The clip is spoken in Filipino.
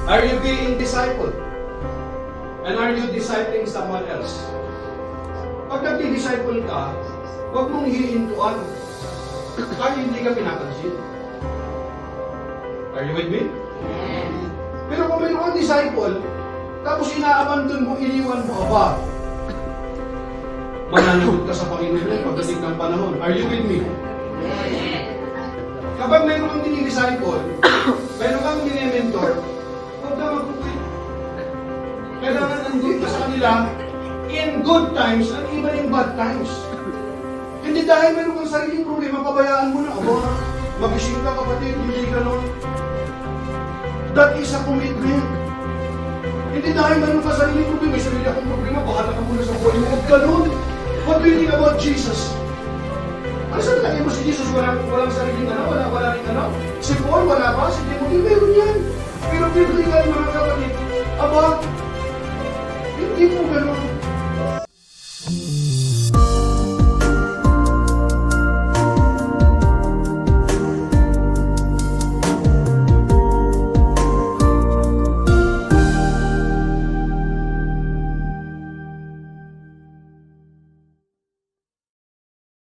Are you being discipled? And are you discipling someone else? Pag nag-disciple ka, huwag mong hihintuan kahit hindi ka pinapansin. Are you with me? Pero kung mayroon kang disciple, tapos ina-abandon mo, iniwan mo, aba, mananagot ka sa Panginoon rin pagdating ng panahon. Are you with me? Kapag mayroon kang disciple, mayroon kang mentor, huwag ka mag-quit. Kailangan nandun ka sa kanila in good times and even in bad times. Hindi dahil mayroon kang sariling problema, pabayaan mo na, aba, magising ka kapatid, hindi ka nun. That is a commitment. Hindi dahil mayroon ka sariling problema, may sarili akong problema, bahala ka muna sa buhay mo. Huwag ka nun. What do you think about Jesus? Ano sa lagi mo si Jesus? Walang sariling ano? Wala rin ano? Si Paul, wala ba? Si Timothy, meron yan.